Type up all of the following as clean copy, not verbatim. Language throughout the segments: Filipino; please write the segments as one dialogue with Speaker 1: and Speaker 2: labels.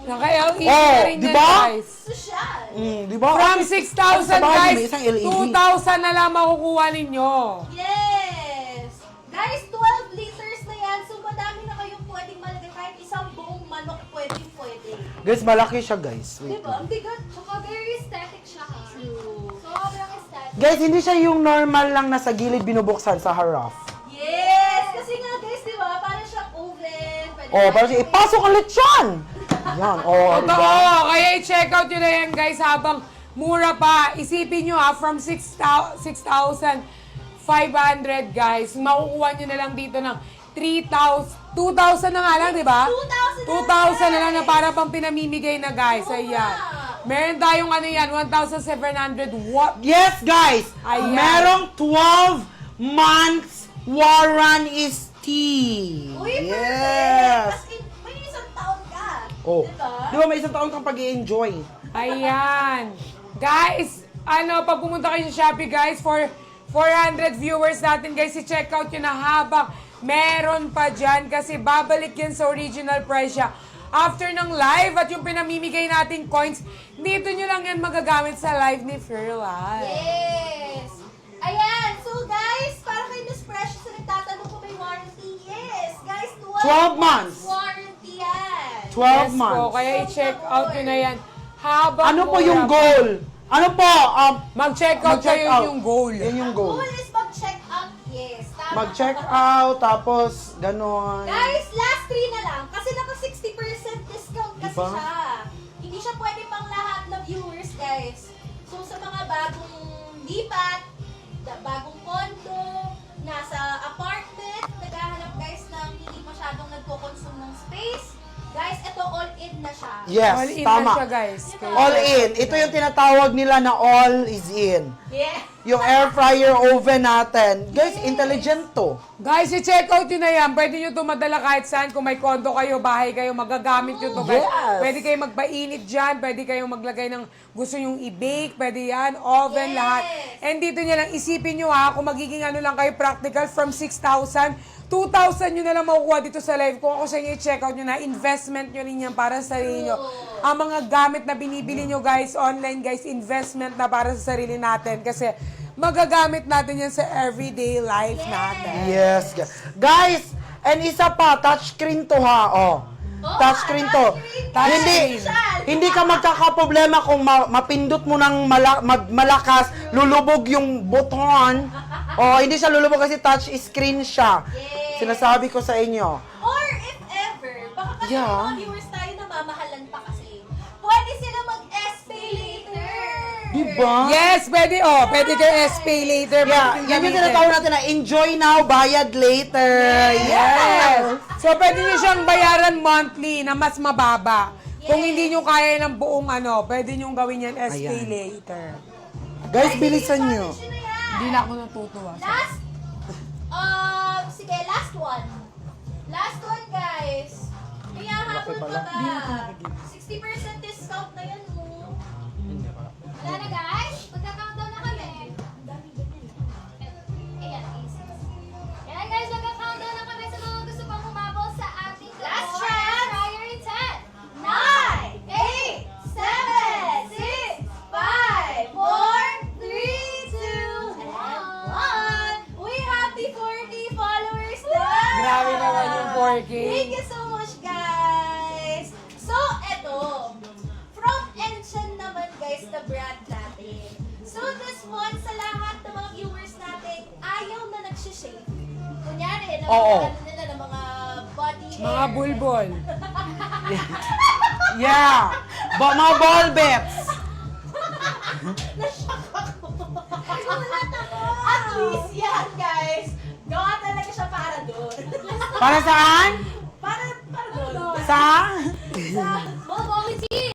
Speaker 1: Naka-LED na rin yan, guys.
Speaker 2: Social.
Speaker 3: Diba?
Speaker 1: From 6,000, guys,
Speaker 3: Isang LED.
Speaker 1: 2,000 na lang makukuha ninyo.
Speaker 2: Yes! Guys, 12 liters na yan. So, madami na kayong pwedeng malagay. Kahit isang buong manok pwede.
Speaker 3: Guys, malaki siya, guys. Wait.
Speaker 2: Diba? Ang bigat. Tsaka very aesthetic siya. True. Sobrang aesthetic.
Speaker 3: Guys, hindi siya yung normal lang na sa gilid binubuksan sa harap.
Speaker 2: Yes! Kasi nga, guys, diba? Parang siyang oven. Pwede
Speaker 3: Parang siya, ipasok ang lechon! Yan,
Speaker 1: Totoo, kaya i-check out nyo na yan, guys, habang mura pa. Isipin nyo from 6,500, guys, makukuha nyo na lang dito ng 2,000 na nga lang, di ba? 2,000 na lang na para pang pinamimigay na, guys. Ayan. Meron tayong 1,700 watt.
Speaker 3: Yes, guys!
Speaker 1: Ayan.
Speaker 3: Merong 12 months warranty.
Speaker 2: Uy,
Speaker 3: Yes!
Speaker 2: perfect! As in, may isang taon ka.
Speaker 3: Oh.
Speaker 2: Diba?
Speaker 3: Di ba may isang taon kang pag-i-enjoy?
Speaker 1: Ayan. Guys, pag pumunta kayo sa Shopee, guys, for 400 viewers natin, guys, i-check out nyo na habang meron pa dyan kasi babalik yan sa original price siya. After ng live at yung pinamimigay nating coins, dito nyo lang yan magagamit sa live ni Fairlife.
Speaker 2: Yes! Ayan! So, guys, para kay Miss Precious na nagtatanong kung may warranty, yes! Guys,
Speaker 3: 12 months.
Speaker 2: warranty yan!
Speaker 3: 12
Speaker 1: Yes
Speaker 3: months.
Speaker 1: po, kaya i-check out nyo na yan. Habang
Speaker 3: Ano po
Speaker 1: mura
Speaker 3: yung
Speaker 1: pa.
Speaker 3: goal? Ano po?
Speaker 1: Mag-check out
Speaker 3: Mag-check
Speaker 1: kayo
Speaker 3: out.
Speaker 1: yung goal.
Speaker 3: Yan yung goal.
Speaker 2: Goal is mag-check out, yes. Tama.
Speaker 3: Mag-check out, tapos ganon.
Speaker 2: Guys, last 3 na lang. Kasi naka 60% discount kasi
Speaker 3: Diba?
Speaker 2: siya. Hindi siya pwede pang lahat na viewers, guys. So, sa mga bagong lipat, bagong condo, nasa apartment, naghahanap guys ng hindi masyadong nagko-consume ng space, guys, ito all-in na siya.
Speaker 3: Yes,
Speaker 1: All in
Speaker 3: tama.
Speaker 1: na siya, guys.
Speaker 2: Diba?
Speaker 3: All in. Ito yung tinatawag nila na all is in.
Speaker 2: Yeah.
Speaker 3: Yung air fryer oven natin. Guys, intelligent to.
Speaker 1: Guys, i-check out yun na yan. Pwede nyo ito madala kahit saan. Kung may kondo kayo, bahay kayo, magagamit nyo ito. Guys.
Speaker 3: Yes.
Speaker 1: Pwede kayo magpainit dyan. Pwede kayong maglagay ng gusto nyong i-bake. Pwede yan. Oven,
Speaker 2: Yes.
Speaker 1: lahat. And dito nyo lang, isipin nyo kung magiging ano lang kayo practical from 6,000, 2,000 nyo na lang makukuha dito sa live. Kung ako sa inyo, i-check out nyo na. Investment nyo rin yan para sa sarili nyo. Ang mga gamit na binibili nyo, guys, online, guys, investment na para sa sarili natin. Kasi magagamit natin yan sa everyday life natin.
Speaker 3: Yes. Guys, and isa pa, touchscreen to ha. Touchscreen to.
Speaker 2: Touchscreen.
Speaker 3: Hindi ka magkakaproblema kung mapindot mo ng malakas, lulubog yung buton. Hindi siya lulubog kasi touch screen siya.
Speaker 2: Yes.
Speaker 3: Sinasabi ko sa inyo.
Speaker 2: Or if ever, baka kasi
Speaker 3: Yeah.
Speaker 2: mga viewers tayo na mamahalan pa kasi, pwede sila mag-SPay later.
Speaker 3: Diba?
Speaker 1: Yes, pwede. Pwede kayo SPay later.
Speaker 3: Yeah,
Speaker 1: Pwede
Speaker 3: yan yung
Speaker 1: gamitin.
Speaker 3: tinatawag natin na enjoy now, bayad later.
Speaker 1: Yes. So, pwede nyo siyang bayaran monthly na mas mababa. Kung hindi nyo kaya ng buong pwede nyo gawin yan SPay
Speaker 3: Ayan.
Speaker 1: later.
Speaker 3: Guys, bilisan nyo.
Speaker 2: Shortage na yan.
Speaker 1: Hindi na ako natutuwa.
Speaker 2: Last, sige, last one. Last one, guys. Kaya habol pa ba? 60% discount na yan, mo. Wala na, guys? Magka-countdown na kami. Ang dami ganyan. Ayan, easy. Kaya, guys, magka-countdown na kami sa mga gusto pang humabol sa ating last chance. Prior 10, 9, 8, 7, 6, 5, 4, 3, 2, and 1. We have the 40 followers na!
Speaker 1: Grabe naman yung 4K.
Speaker 2: Thank you so much, guys! So, eto. From Enshan naman, guys, the brand natin. So, this one, sa lahat ng mga viewers natin, ayaw na nagsishave. Kunyari, ng
Speaker 3: Oo.
Speaker 2: mga, ano nila, ng mga body hair.
Speaker 1: Mga bulbol.
Speaker 3: Yeah. Mga ball bets.
Speaker 2: At least yan, guys. Gawa talaga siya para doon.
Speaker 3: Para saan?
Speaker 2: para doon.
Speaker 3: Sa?
Speaker 2: Mobility.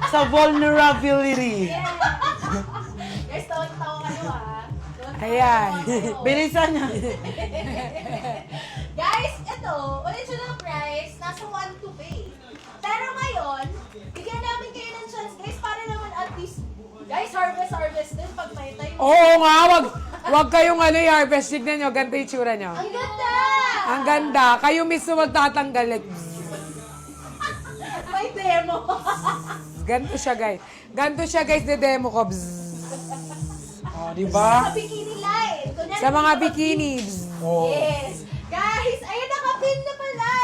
Speaker 3: Sa vulnerability.
Speaker 2: Guys, tawa kayo, ha?
Speaker 1: Ayan.
Speaker 3: Bilisan niya.
Speaker 2: Guys, ito, original price, nasa 1 to pay. Pero ngayon, bigyan namin kayo ng chance, guys, para naman at least, guys, harvest din pag may time.
Speaker 1: Oo nga, wag kayong i-harvest. Tignan nyo, ganito yung tsura nyo.
Speaker 2: Ang ganda!
Speaker 1: Ang ganda. Kayo mismo magtatanggal.
Speaker 2: may demo.
Speaker 1: Ganto siya, guys. Ganto siya, guys, de-demo ko. Bzz.
Speaker 3: Oh, di ba?
Speaker 2: Sa bikini line. Kunyari,
Speaker 1: Sa mga
Speaker 2: dito
Speaker 1: bikini. Bzz.
Speaker 3: Oh.
Speaker 2: Yes. Guys, ayun, nakapin na pala.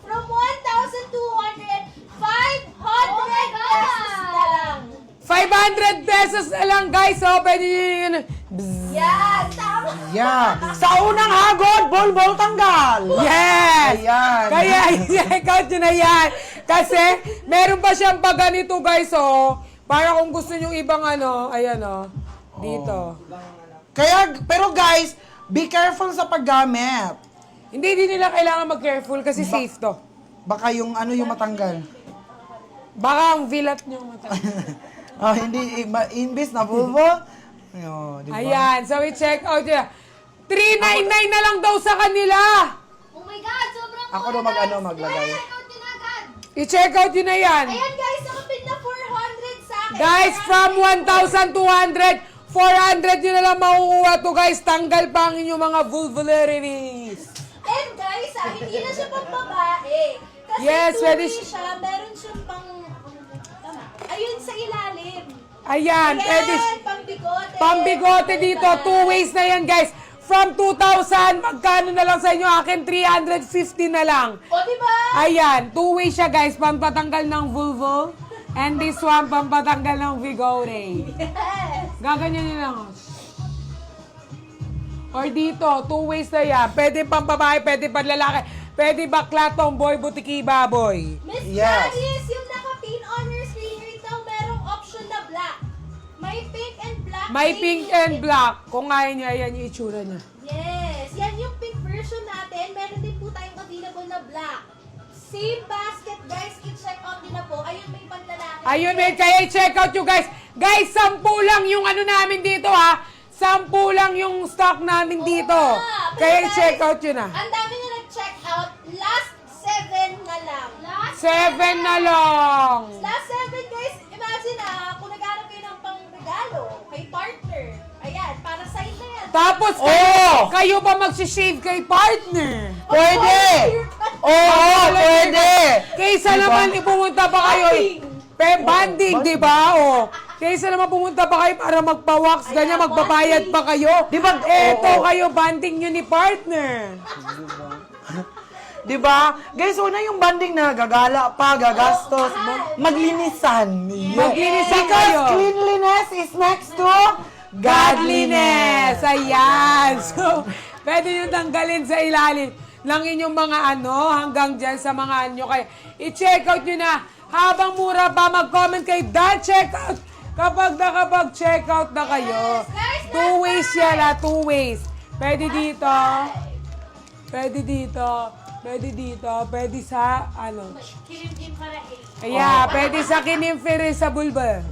Speaker 2: From 1,200, 500 pesos na lang.
Speaker 1: 500 pesos na lang, guys. So, pwede nyo yun. Bzz.
Speaker 2: Yan, tama.
Speaker 3: Yeah. Sa unang hagod, bol tanggal.
Speaker 1: Yes!
Speaker 3: Ayan.
Speaker 1: Kaya, i-check nyo na yan. Kasi, meron pa siyang pag ganito, guys, oh. Para kung gusto nyo ibang ano, ayan, oh. Dito.
Speaker 3: Kaya, pero guys, be careful sa paggamit.
Speaker 1: Hindi nila kailangan mag-careful kasi safe to.
Speaker 3: Baka yung ano yung matanggal.
Speaker 1: Baka ang vilat nyo mata.
Speaker 3: Oh, hindi, imbis na bulbo. Oh, di ba?
Speaker 1: Ayan, so i-check out nyo. 399 na lang daw sa kanila.
Speaker 2: Oh my God, sobrang
Speaker 3: Ako daw maglagay.
Speaker 2: Check out yun agad.
Speaker 1: I-check out nyo na yan.
Speaker 2: Ayan guys, nakapin na 400 sa akin.
Speaker 1: Guys, from 1,200, 400 nyo na lang makukuha to, guys. Tanggal pa ang inyong mga vulvularities.
Speaker 2: And guys, hindi na siya pang babae. Kasi
Speaker 1: Yes, pwede
Speaker 2: siya, meron siyang pang... Tama. Ayun sa ilalim.
Speaker 1: Ayan, pwede.
Speaker 2: Pambigote.
Speaker 1: Pambigote dito, 2 ways na yan, guys. From 2,000, magkano na lang sa inyo? Akin, 350 na lang.
Speaker 2: O, diba?
Speaker 1: Ayan, 2 ways siya, guys. Pampatanggal ng vulvo. And this one, pampatanggal ng bigote.
Speaker 2: Yes.
Speaker 1: Gaganyan nyo lang. Oh. Or dito, 2 ways na yan. Pwede pang babae, pwede pang lalaki. Pwede bakla, tomboy, butiki, baboy.
Speaker 2: Miss
Speaker 3: Yes.
Speaker 2: Janice, yung nakapin on your screen right now, merong option na black. May pink and black.
Speaker 1: May pink and black. Kung ayaw niya, ayan yung itsura niya.
Speaker 2: Yes, yan yung pink version natin. Meron din po tayong available na black. Same basket, guys. I-check out din na po. Ayun, may panlalaki.
Speaker 1: Ayun, men, kaya i-check out you guys. Guys, 10 lang yung ano namin dito, ha. 10 lang yung stock namin dito.
Speaker 2: nga. Pero
Speaker 1: Kaya
Speaker 2: guys,
Speaker 1: i-check out yun, ha.
Speaker 2: Ang dami na nag-check out. Last 7 na lang. Last
Speaker 1: 7 na lang.
Speaker 2: Last 7, guys. Imagine kung naghanap kayo ng pang-regalo kay partner. Ayan, para sa'yo na yan.
Speaker 1: Tapos,
Speaker 3: Oh!
Speaker 1: kayo pa magsishave kay partner.
Speaker 3: Pwede! Oo, pwede!
Speaker 1: Kaysa
Speaker 3: Diba?
Speaker 1: naman pumunta pa kayo. Banding, di ba? O. Kaysa naman pumunta pa kayo para magpa-wax, ganyan, magbabayad pa kayo.
Speaker 3: Di ba?
Speaker 1: Eto
Speaker 3: Oo.
Speaker 1: kayo, banding nyo ni partner.
Speaker 3: Di ba? Guys, una yung banding na gagala pa, gagastos, maglinisan.
Speaker 1: Maglinisan
Speaker 3: Because
Speaker 1: kayo.
Speaker 3: cleanliness is next to
Speaker 1: Godliness! Ayan! So, pwede nyo tanggalin sa ilalim ng inyong mga ano, hanggang dyan sa mga anyo. Kaya, i-check out nyo na. Habang mura pa, mag-comment kayo. Dahil check out! Kapag nakapag-check out na kayo.
Speaker 2: Guys,
Speaker 1: 2 ways yan, 2 ways. Pwede dito. Pwede dito. Pwede dito. Pwede sa, ano.
Speaker 2: Kilim-kim para
Speaker 1: Ayan, pwede sa kinimfere sa bulba.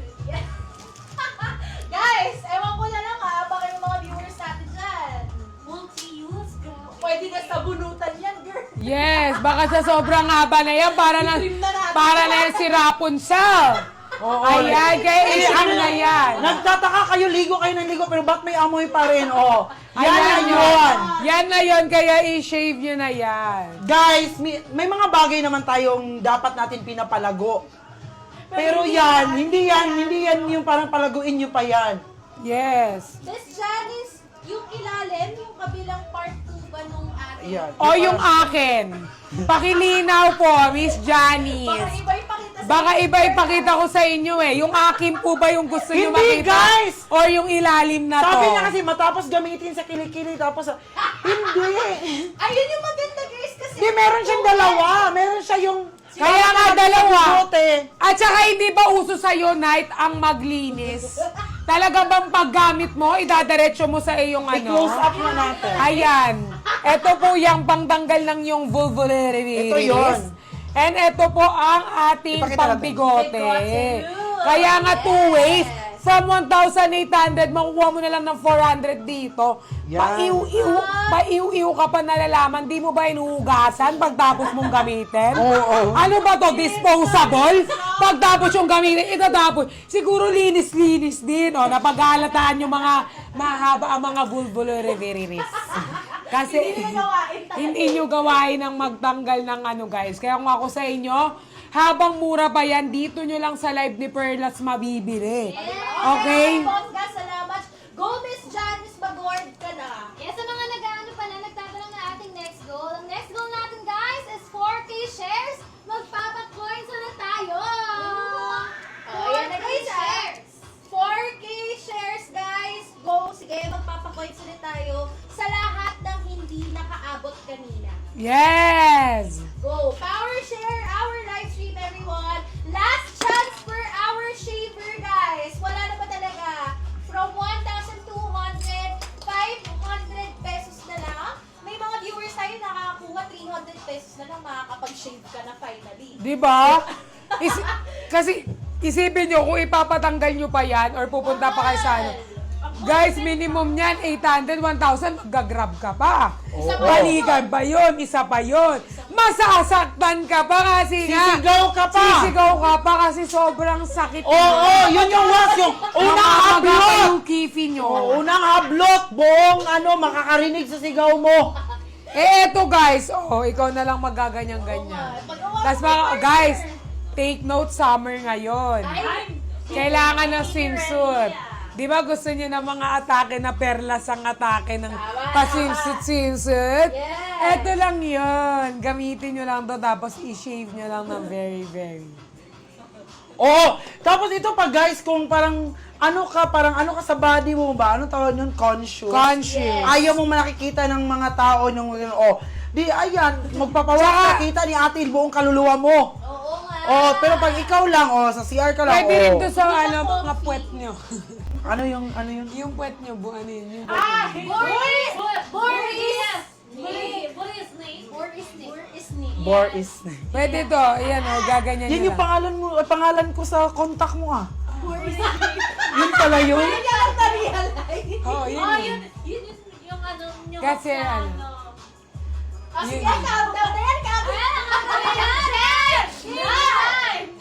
Speaker 2: Guys, ewan ko na lang baka yung mga viewers natin dyan. Multi-use, girl. Pwede na sa bunutan yan, girl.
Speaker 1: Yes, baka sa sobrang haba na yan, para na yan si Rapunzel.
Speaker 3: Oo.
Speaker 1: Ayan, kaya i-ano na yan.
Speaker 3: Nagtataka kayo, ligo kayo ng ligo, pero ba't may amoy pa rin? Oh, yan na
Speaker 1: Ayan
Speaker 3: yun.
Speaker 1: Yan na yun, kaya i-shave nyo na yan.
Speaker 3: Guys, may mga bagay naman tayong dapat natin pinapalago. Pero yan, hindi yan yung parang palaguin nyo pa yan.
Speaker 1: Yes.
Speaker 2: Miss Janice, yung ilalim, yung kabilang part 2 ba nung ating?
Speaker 3: Yan.
Speaker 1: O yung akin. Pakilinaw po, Miss
Speaker 2: Baka
Speaker 1: Janice.
Speaker 2: iba ipakita sa
Speaker 1: Baka iba ipakita ko sa inyo eh. Yung akin po ba yung gusto nyo
Speaker 3: Hindi,
Speaker 1: makita?
Speaker 3: guys!
Speaker 1: Or yung ilalim na to?
Speaker 3: Sabi niya kasi matapos gamitin sa kilikili, tapos hindi.
Speaker 2: Ayun yung maganda, guys, kasi...
Speaker 3: Hindi, meron siyang dalawa. Meron siya yung...
Speaker 1: Kaya nga dalawa.
Speaker 3: Bigote.
Speaker 1: At saka hindi ba uso sa'yo, Night, ang maglinis? Talaga bang paggamit mo, idadiretso mo sa iyong ano?
Speaker 3: I-close up na natin.
Speaker 1: Ayan. Ito po yung pangtanggal ng yung vulvularities.
Speaker 3: Ito yun.
Speaker 1: And ito po ang ating
Speaker 3: Ipakita natin.
Speaker 1: pambigote.
Speaker 2: Bigote.
Speaker 1: Kaya nga 2 ways. From 1,800, makukuha mo na lang ng 400 dito.
Speaker 3: Yan.
Speaker 1: Paiw-iw ka pa nalalaman. Di mo ba inuhugasan pagtapos mong gamitin?
Speaker 3: Oo.
Speaker 1: Ano ba to? Disposable? Pagtapos yung gamitin, itatapos. Siguro linis-linis din. O, napag-aalataan yung mga mahaba ang mga vulvularities. Kasi hindi nyo gawain ang magtanggal ng ano guys. Kaya kung ako sa inyo, habang mura pa yan, dito nyo lang sa live ni Perlas mabibili. Okay?
Speaker 2: Bongga, salamat. Go, Miss Janice, mag-word ka na.
Speaker 4: Yes, sa mga nag-ano pala, nagtatanong na ating next goal. Ang next goal natin, guys, is 4K shares. Magpapakoins na tayo!
Speaker 2: Oh, yan na,
Speaker 4: 4K
Speaker 2: guys, ah.
Speaker 4: shares!
Speaker 2: 4K shares, guys. Go, sige, magpapakoins ulit tayo sa lahat ng hindi nakaabot kanina.
Speaker 1: Yes!
Speaker 2: Go! Power share our live stream, everyone. Last chance for our shaver, guys. Wala na ba talaga? From 1,200, 500 pesos na lang. May mga viewers tayo nakakakuha 300 pesos na lang, makakapag-shave ka na finally.
Speaker 1: Di ba? Kasi isipin nyo, kung ipapatanggal nyo pa yan or pupunta pa kayo sa ano. Guys, minimum niyan, 800, 1,000, mag-grab ka pa. Balikan pa yun, isa pa yun. Masasaktan ka pa kasi nga.
Speaker 3: Sisigaw ka pa.
Speaker 1: Sisigaw ka pa kasi sobrang sakit.
Speaker 3: Oo, yun yung was, yung unang hablot.
Speaker 1: yung kifi nyo.
Speaker 3: Unang hablot, buong makakarinig sa sigaw mo.
Speaker 1: Eto guys, ikaw na lang magaganyan-ganyan. Tapos guys, take note, summer ngayon. Kailangan ng swimsuit. Di ba gusto niyo ng mga atake na perlas ang atake ng pa-swimsuit?
Speaker 2: Yes.
Speaker 1: Eto lang yun. Gamitin nyo lang to tapos i-shave nyo lang ng very, very.
Speaker 3: Oo, tapos ito pa guys, kung parang ano ka sa body mo ba? Ano tawag yun? Conscious.
Speaker 1: Conscious.
Speaker 3: Ayaw mo nakikita ng mga tao nung di ayan, magpapawak kita ni ate buong kaluluwa mo.
Speaker 2: Oo nga.
Speaker 3: Pero pag ikaw lang, sa CR ka lang,
Speaker 1: Pwede rin to sa mga puwet nyo.
Speaker 3: Ano yung?
Speaker 1: Yung puwet nyo, ano yun? Yung puwet
Speaker 2: Ah,
Speaker 1: nyo.
Speaker 2: Boris!
Speaker 3: Bor is.
Speaker 1: Pwede to, ayan gaganyan
Speaker 3: Yan
Speaker 1: nyo
Speaker 3: yung
Speaker 1: lang.
Speaker 3: pangalan ko sa contact mo Yun pala yun.
Speaker 1: Oo, yun.
Speaker 4: Yung ano, yung
Speaker 1: Kasi
Speaker 4: sa
Speaker 1: ano.
Speaker 2: Sige, countdown na yan, countdown. 9,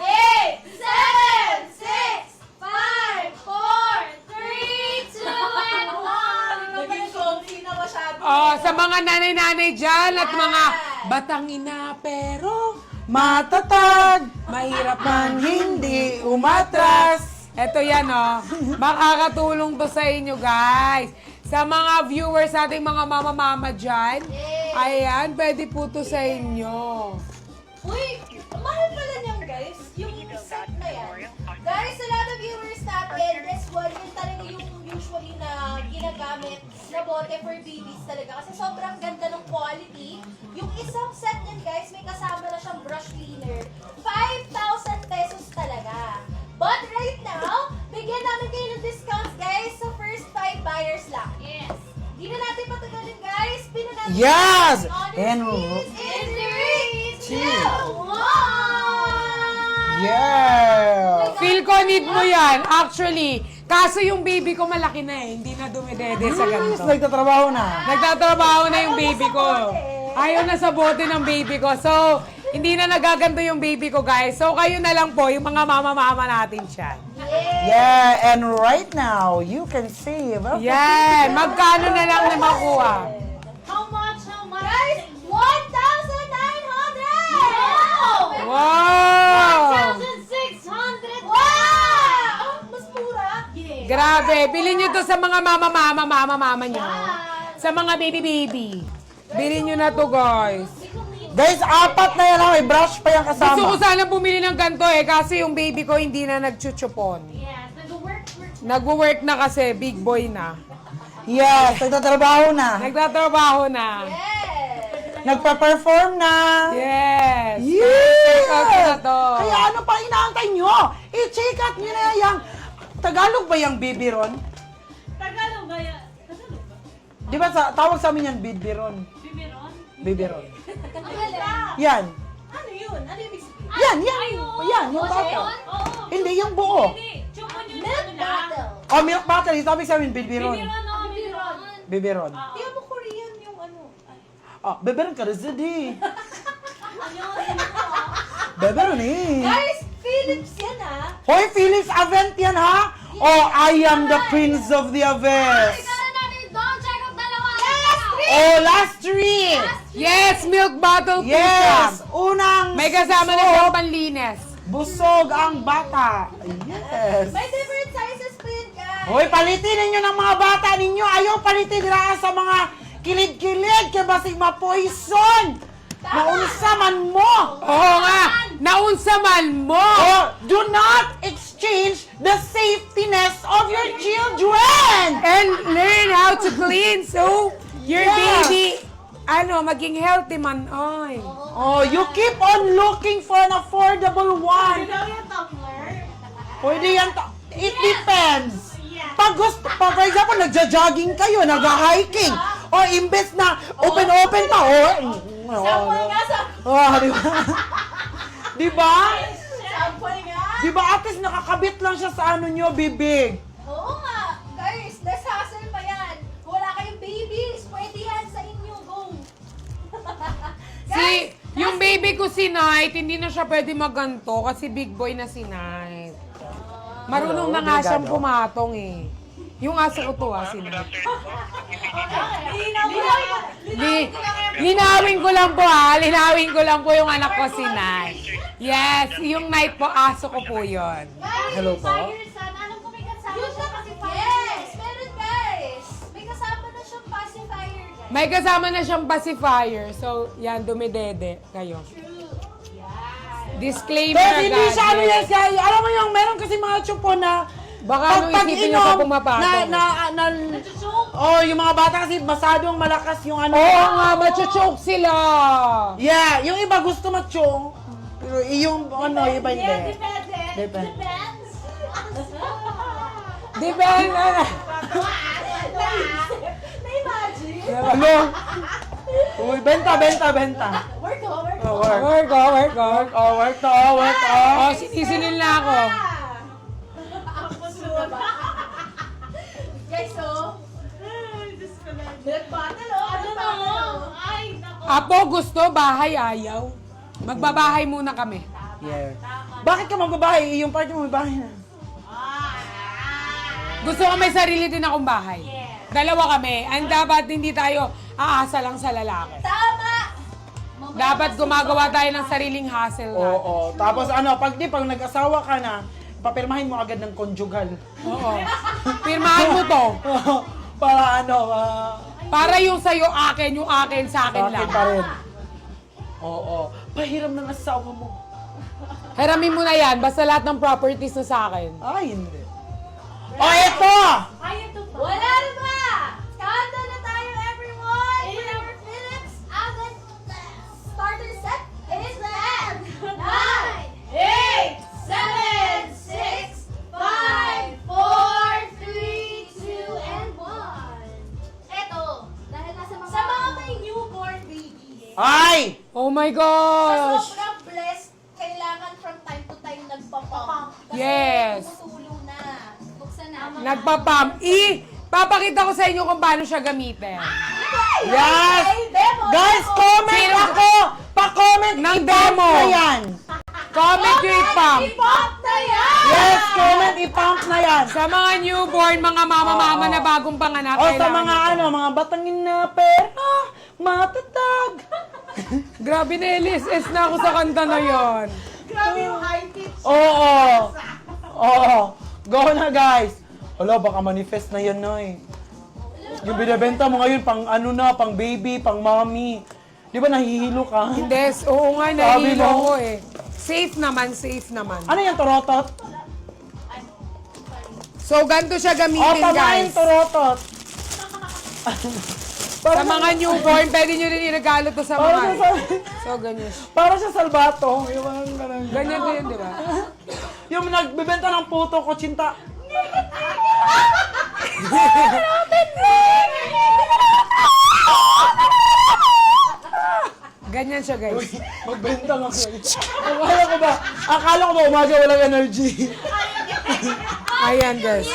Speaker 2: 8, 7, 6, 5, 4, 3, 2, and 1. Naging comfy na masyado.
Speaker 1: Sa mga nanay-nanay dyan at mga batang ina, pero
Speaker 3: Matatag,
Speaker 1: mahirap
Speaker 3: man hindi umatras.
Speaker 1: Eto yan, makakatulong to sa inyo, guys. Sa mga viewers ating mga mama-mama dyan, ayan, pwede po to sa inyo.
Speaker 2: Uy, mahal pala niyan, guys. Yung set na yan. Guys, sa lahat ng viewers natin, this one, yun talaga yung usually na ginagamit na bote for babies talaga. Kasi sobrang ganda ng quality. Yung isang set niyan, guys, may kasama na siyang brush cleaner. 5,000 pesos talaga. But right now, bigyan namin kayo ng discounts, guys, sa first 5 buyers lang.
Speaker 4: Yes.
Speaker 2: Di na natin patagalin, guys. Pina natin
Speaker 3: Yes!
Speaker 2: on the
Speaker 3: And
Speaker 2: screens in 3, 2, 1!
Speaker 3: yeah.
Speaker 1: Feel ko need mo yan, actually. Kaso yung baby ko malaki na hindi na dumidede sa ganito.
Speaker 3: Nagtatrabaho na.
Speaker 1: Nagtatrabaho na yung baby ko. Ayaw na sa bote ng baby ko. So, hindi na nagaganto yung baby ko, guys. So, kayo na lang po, yung mga mama-mama natin dyan.
Speaker 3: Yeah, and right now, you can save.
Speaker 1: Yan, magkano na lang na makuha?
Speaker 4: How much?
Speaker 2: Guys, 1,900!
Speaker 1: Wow!
Speaker 4: 1,600!
Speaker 2: Wow! Mas mura.
Speaker 1: Grabe, bilhin nyo to sa mga mama nyo. Sa mga baby. Bilhin nyo na to, guys.
Speaker 3: Guys, 4 na yan may brush pa yung
Speaker 1: Gusto ko
Speaker 3: kasama.
Speaker 1: sana bumili ng ganito kasi yung baby ko hindi na nagchuchupon.
Speaker 4: Yes, nag-work.
Speaker 1: Nagwo-work na kasi, big boy na.
Speaker 3: Yes, nagtatrabaho na.
Speaker 1: Nagtatrabaho na.
Speaker 2: Yes!
Speaker 3: Nagpa-perform na.
Speaker 1: Yes.
Speaker 3: Yeah!
Speaker 1: out na to.
Speaker 3: Kaya ano pa inaantay nyo? I-check out nyo na yung Tagalog ba yung bibiron?
Speaker 4: Tagalog ba yan? Tagalog ba?
Speaker 3: Di ba tawag sa amin yan bibiron?
Speaker 4: Bibiron?
Speaker 3: Bibiron.
Speaker 2: Ang ganda.
Speaker 3: Yan.
Speaker 2: Ano yun? Ano yung ibig sabihin?
Speaker 3: Yan. Yan, yung
Speaker 2: Oh,
Speaker 3: bata.
Speaker 4: Oo.
Speaker 3: Hindi, yung buo.
Speaker 4: Hindi. Chupon yun
Speaker 2: Milk
Speaker 4: ano lang.
Speaker 2: bottle.
Speaker 3: Oh, milk bottle. Sabi sa amin, bibiron.
Speaker 4: Bibiron, oo, bibiron.
Speaker 3: Bibiron.
Speaker 2: Di mo Korean yung ano. Ay.
Speaker 3: Bibiron ka rin di.
Speaker 4: Ayun.
Speaker 3: Bibiron eh.
Speaker 2: Guys, Philips yan ah.
Speaker 3: Hoy, Philips Avent yan ha? Oh, I am the prince of the Avest.
Speaker 4: Ikaw na natin doon. Check out dalawa.
Speaker 2: Yes, 3,
Speaker 3: Oh, last three!
Speaker 1: Yes, milk bottle po
Speaker 3: Yes!
Speaker 1: siya.
Speaker 3: Unang
Speaker 1: May kasama na siyang panlinis.
Speaker 3: busog ang bata. Yes!
Speaker 2: May different sizes pa yun, guys.
Speaker 3: Hoy, palitin ninyo ng mga bata ninyo. Ayaw palitin nila sa mga kilid-kilid kaya basig ma-poison. Naunsa man mo.
Speaker 1: Oo nga, naunsa man mo.
Speaker 3: Oh, do not exchange the safetyness of your children.
Speaker 1: And learn how to clean so your
Speaker 3: Yeah.
Speaker 1: baby, maging healthy man. Ay.
Speaker 3: Oh, you keep on looking for an affordable one.
Speaker 2: yung tumbler?
Speaker 3: Pwede yan. It depends. Pag gusto, for example, nagja-jogging kayo, nag-hiking, o imbes na open-open pa,
Speaker 2: Sample nga,
Speaker 3: di ba? Di ba?
Speaker 2: sample nga.
Speaker 3: Di ba at least nakakabit lang siya sa ano nyo, bibig?
Speaker 2: Oo nga. Guys, less hassle pa yan. Kung wala kayong babies, pwede yan sa inyo. Go.
Speaker 1: Yung baby ko si Knight, hindi na siya pwede maganto kasi big boy na si Knight. Marunong na nga siyang pumatong eh. Yung aso ko to si Knight. Linawin ko lang po linawin ko lang po yung anak ko si Knight. Yes, yung Knight po, aso ko po yun.
Speaker 3: Hello po?
Speaker 4: Alam ko may kasama siya kasi
Speaker 2: Yes, meron guys. May kasama na siyang pacifier guys.
Speaker 1: May kasama na siyang pacifier, so yan, dumidede kayo. Disclaimer
Speaker 3: Pero hindi
Speaker 1: agad.
Speaker 3: siya ano yan siya. Alam mo yung meron kasi mga chupo na
Speaker 1: Baka ano isipin niyo sa pumapatong.
Speaker 3: yung mga bata kasi masadong malakas yung ano.
Speaker 1: Oo nga, machuchok sila.
Speaker 3: Yeah, yung iba gusto machong. Pero yung ano, iba hindi.
Speaker 2: Depende.
Speaker 3: Depende.
Speaker 2: Depends.
Speaker 1: Depende.
Speaker 2: Na-imagine?
Speaker 3: Ano? Uy, benta.
Speaker 2: Work ko, work ko.
Speaker 3: Oh, work.
Speaker 1: Work, work.
Speaker 3: Work to.
Speaker 1: Oh, sinisilil na ako.
Speaker 2: Guys, so, milk bottle, ano na? Ay, nako.
Speaker 1: Apo, gusto, bahay, ayaw. Magbabahay muna kami.
Speaker 3: Yeah. Bakit ka magbabahay? Yung part mo may bahay na.
Speaker 1: Gusto ko may sarili din akong bahay. Dalawa kami. Ang dapat hindi tayo aasa lang sa lalaki.
Speaker 2: Tama!
Speaker 1: Dapat gumagawa tayo ng sariling hustle natin.
Speaker 3: Oo. Tapos pag nag-asawa ka na, papirmahin mo agad ng conjugal.
Speaker 1: Oo. Pirmahan mo to.
Speaker 3: Para
Speaker 1: Para yung sa'yo akin, yung akin sa akin lang.
Speaker 3: pa rin. Oo. Pahiram ng asawa mo.
Speaker 1: Hiramin mo na yan, basta lahat ng properties na sa akin.
Speaker 3: Ay, hindi. Eto!
Speaker 2: Wala na ba? Kanta na tayo, everyone! With our Philips Avid starter set, it is the end! 9, 8, 7, 6, 5, 4, 3, 2, and 1. Eto,
Speaker 4: Dahil nasa mga...
Speaker 2: sa mga may newborn babies,
Speaker 3: Ay!
Speaker 1: Oh my
Speaker 2: sa
Speaker 1: gosh!
Speaker 2: sobrang blessed, kailangan from time to time nagpapump. Kasi
Speaker 1: Yes.
Speaker 2: tumutulo na.
Speaker 4: Buksan na.
Speaker 1: Nagpapam. Papakita ko sa inyo kung paano siya gamitin.
Speaker 3: Yes!
Speaker 2: Demo!
Speaker 3: Guys, comment
Speaker 1: Sino-
Speaker 3: ako! Pa-comment
Speaker 1: Ng
Speaker 3: i-pump
Speaker 1: demo.
Speaker 3: na yan!
Speaker 1: Comment yung ipam.
Speaker 2: I-pop na yan!
Speaker 3: Yes, comment i-pump na yan!
Speaker 1: Sa mga newborn, mga mama-mama na bagong panganak.
Speaker 3: O sa
Speaker 1: kailangan
Speaker 3: mga
Speaker 1: ito.
Speaker 3: mga batangin na pero matatag!
Speaker 1: Grabe na LSS na ako sa kanta na yon.
Speaker 2: Grabe yung high pitch.
Speaker 3: Oo. Go na guys! Wala, baka manifest na yan, Noy. Yung binibenta mo ngayon, pang baby, pang mommy. Di ba nahihilo ka?
Speaker 1: Hindi, oo nga,
Speaker 3: Sabi
Speaker 1: nahihilo
Speaker 3: mo.
Speaker 1: ko eh. Safe naman.
Speaker 3: Ano yung torotot?
Speaker 1: So, ganito siya gamitin,
Speaker 3: Tamayin
Speaker 1: guys.
Speaker 3: torotot.
Speaker 1: Sa mga newborn, pwede nyo rin iregalo to sa
Speaker 3: Para
Speaker 1: mga.
Speaker 3: siya,
Speaker 1: So, ganyan.
Speaker 3: para siya salbato. Yung mga ganun.
Speaker 1: Ganyan din, di ba?
Speaker 3: Yung nagbibenta ng puto, kutsinta.
Speaker 1: Ganyan siya, guys.
Speaker 3: Magbenta nga kayo. Akala ko ba umaga walang energy?
Speaker 1: Ayan, guys.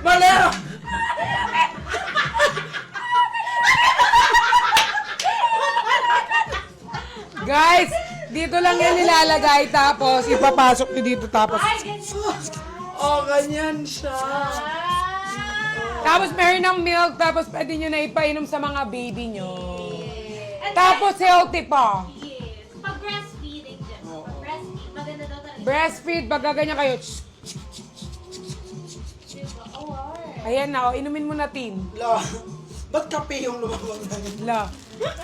Speaker 3: Mali!
Speaker 1: Guys, dito lang yan nilalagay, tapos ipapasok nyo dito, tapos...
Speaker 3: Oh, ganyan siya.
Speaker 1: Tapos meron ng milk, tapos pwede nyo na ipainom sa mga baby nyo.
Speaker 2: And
Speaker 1: Tapos healthy pa.
Speaker 2: yes, pag breastfeeding dyan. Pag breastfeed, maganda daw talaga.
Speaker 1: Breastfeed, pag gaganyan kayo.
Speaker 2: Diba? Oh,
Speaker 1: Ayan na, inumin mo na, Tin.
Speaker 3: La, ba't kape yung lumabang na yun?
Speaker 1: La,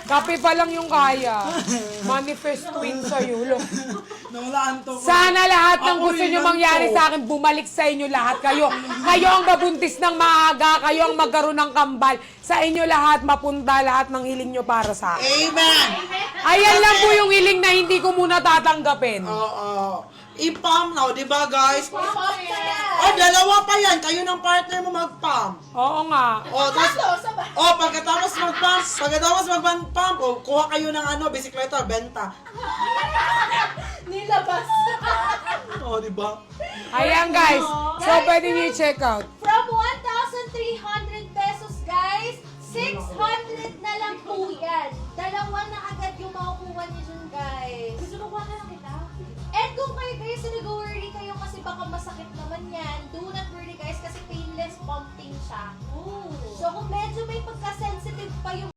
Speaker 1: kape pa lang yung kaya. Manifest twin sa'yo. Lo.
Speaker 3: Nawalaan to.
Speaker 1: Sana lahat ng
Speaker 3: Ako
Speaker 1: gusto
Speaker 3: rin
Speaker 1: nyo
Speaker 3: lang
Speaker 1: mangyari
Speaker 3: to.
Speaker 1: sa akin, bumalik sa inyo lahat. Kayo ang babuntis ng maaga, kayo ang magkaroon ng kambal. Sa inyo lahat, mapunta lahat ng hiling nyo para sa akin.
Speaker 3: Amen!
Speaker 1: Ayan lang po yung hiling na hindi ko muna tatanggapin.
Speaker 3: Oo. I-pump now, di ba guys?
Speaker 2: Pop ka
Speaker 3: Oh, dalawa pa yan. Kayo ng partner mo mag-pump.
Speaker 1: Oo nga.
Speaker 3: Oh, tapos,
Speaker 2: Ano? Sabay.
Speaker 3: pagkatapos mag-pump, kuha kayo ng bisikleta, benta.
Speaker 2: Nilabas.
Speaker 3: Oh, di ba?
Speaker 1: Ayan guys. So pwede nyo i-check out.
Speaker 2: From 1,300 pesos, guys, 600 na lang po yan. Dalawa na agad yung makukuha niyo dun, guys. Gusto mo kuha na lang kita? And kung kayo guys, nag-worry kayo kasi baka masakit naman yan, do not worry guys kasi painless pumping siya. So kung medyo may pagka-sensitive pa yung